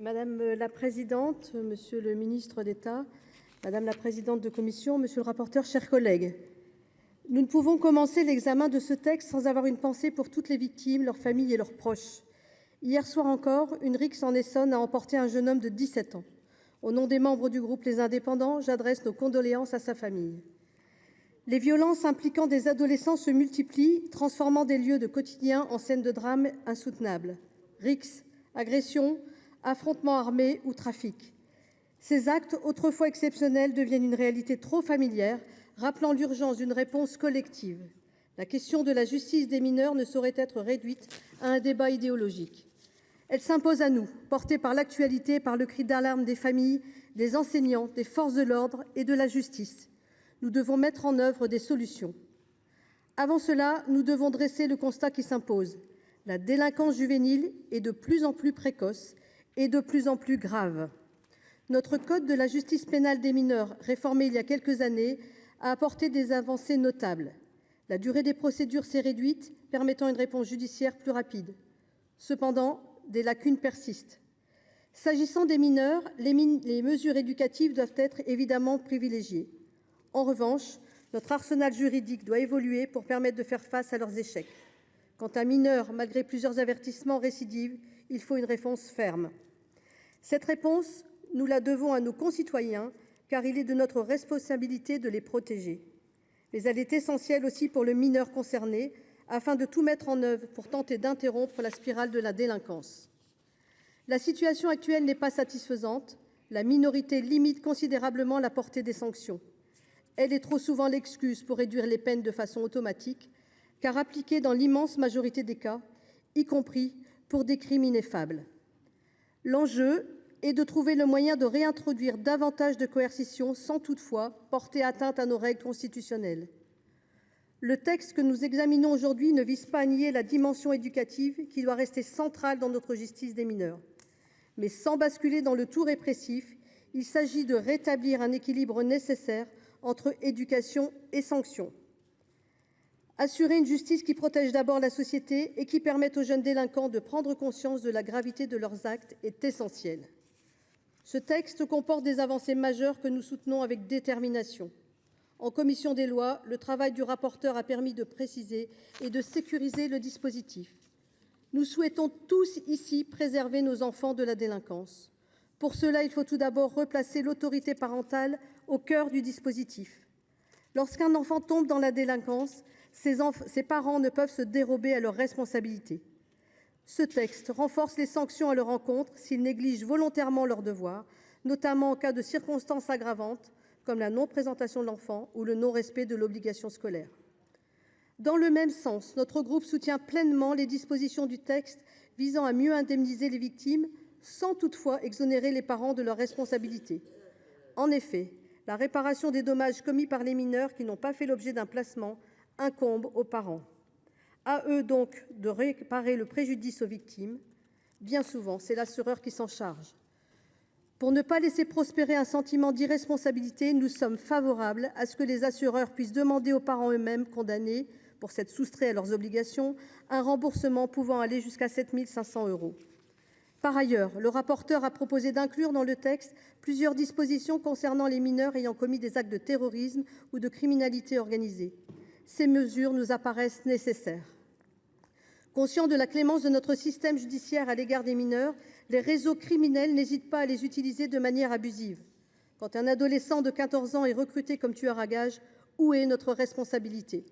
Madame la présidente, monsieur le ministre d'État, madame la présidente de commission, monsieur le rapporteur, chers collègues, nous ne pouvons commencer l'examen de ce texte sans avoir une pensée pour toutes les victimes, leurs familles et leurs proches. Hier soir encore, une rixe en Essonne a emporté un jeune homme de 17 ans. Au nom des membres du groupe Les Indépendants, j'adresse nos condoléances à sa famille. Les violences impliquant des adolescents se multiplient, transformant des lieux de quotidien en scènes de drame insoutenables. Rixes, agressions, affrontements armés ou trafic. Ces actes, autrefois exceptionnels, deviennent une réalité trop familière, rappelant l'urgence d'une réponse collective. La question de la justice des mineurs ne saurait être réduite à un débat idéologique. Elle s'impose à nous, portée par l'actualité, par le cri d'alarme des familles, des enseignants, des forces de l'ordre et de la justice. Nous devons mettre en œuvre des solutions. Avant cela, nous devons dresser le constat qui s'impose. La délinquance juvénile est de plus en plus précoce et de plus en plus grave. Notre code de la justice pénale des mineurs, réformé il y a quelques années, a apporté des avancées notables. La durée des procédures s'est réduite, permettant une réponse judiciaire plus rapide. Cependant, des lacunes persistent. S'agissant des mineurs, les mesures éducatives doivent être évidemment privilégiées. En revanche, notre arsenal juridique doit évoluer pour permettre de faire face à leurs échecs. Quand un mineur, malgré plusieurs avertissements, récidive, il faut une réponse ferme. Cette réponse, nous la devons à nos concitoyens, car il est de notre responsabilité de les protéger. Mais elle est essentielle aussi pour le mineur concerné, afin de tout mettre en œuvre pour tenter d'interrompre la spirale de la délinquance. La situation actuelle n'est pas satisfaisante. La minorité limite considérablement la portée des sanctions. Elle est trop souvent l'excuse pour réduire les peines de façon automatique, car appliquée dans l'immense majorité des cas, y compris pour des crimes ineffables. L'enjeu est de trouver le moyen de réintroduire davantage de coercition sans toutefois porter atteinte à nos règles constitutionnelles. Le texte que nous examinons aujourd'hui ne vise pas à nier la dimension éducative qui doit rester centrale dans notre justice des mineurs. Mais sans basculer dans le tout répressif, il s'agit de rétablir un équilibre nécessaire entre éducation et sanction. Assurer une justice qui protège d'abord la société et qui permette aux jeunes délinquants de prendre conscience de la gravité de leurs actes est essentiel. Ce texte comporte des avancées majeures que nous soutenons avec détermination. En commission des lois, le travail du rapporteur a permis de préciser et de sécuriser le dispositif. Nous souhaitons tous ici préserver nos enfants de la délinquance. Pour cela, il faut tout d'abord replacer l'autorité parentale au cœur du dispositif. Lorsqu'un enfant tombe dans la délinquance, ses parents ne peuvent se dérober à leurs responsabilités. Ce texte renforce les sanctions à leur encontre s'ils négligent volontairement leurs devoirs, notamment en cas de circonstances aggravantes, comme la non-présentation de l'enfant ou le non-respect de l'obligation scolaire. Dans le même sens, notre groupe soutient pleinement les dispositions du texte visant à mieux indemniser les victimes, sans toutefois exonérer les parents de leurs responsabilités. En effet, la réparation des dommages commis par les mineurs qui n'ont pas fait l'objet d'un placement incombe aux parents. À eux donc de réparer le préjudice aux victimes. Bien souvent, c'est l'assureur qui s'en charge. Pour ne pas laisser prospérer un sentiment d'irresponsabilité, nous sommes favorables à ce que les assureurs puissent demander aux parents eux-mêmes condamnés pour s'être soustraits à leurs obligations un remboursement pouvant aller jusqu'à 7 500 €. Par ailleurs, le rapporteur a proposé d'inclure dans le texte plusieurs dispositions concernant les mineurs ayant commis des actes de terrorisme ou de criminalité organisée. Ces mesures nous apparaissent nécessaires. Conscients de la clémence de notre système judiciaire à l'égard des mineurs, les réseaux criminels n'hésitent pas à les utiliser de manière abusive. Quand un adolescent de 14 ans est recruté comme tueur à gages, où est notre responsabilité?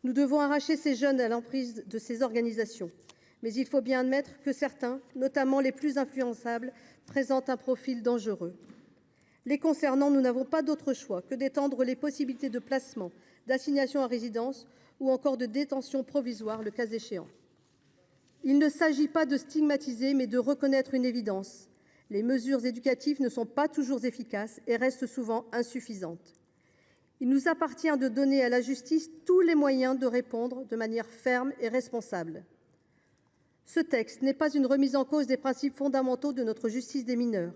Nous devons arracher ces jeunes à l'emprise de ces organisations. Mais il faut bien admettre que certains, notamment les plus influençables, présentent un profil dangereux. Les concernant, nous n'avons pas d'autre choix que d'étendre les possibilités de placement, d'assignation à résidence ou encore de détention provisoire, le cas échéant. Il ne s'agit pas de stigmatiser, mais de reconnaître une évidence. Les mesures éducatives ne sont pas toujours efficaces et restent souvent insuffisantes. Il nous appartient de donner à la justice tous les moyens de répondre de manière ferme et responsable. Ce texte n'est pas une remise en cause des principes fondamentaux de notre justice des mineurs.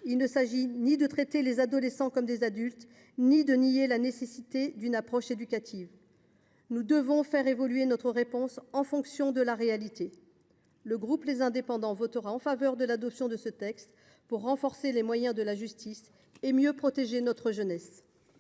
Il ne s'agit ni de traiter les adolescents comme des adultes, ni de nier la nécessité d'une approche éducative. Nous devons faire évoluer notre réponse en fonction de la réalité. le groupe Les Indépendants votera en faveur de l'adoption de ce texte pour renforcer les moyens de la justice et mieux protéger notre jeunesse.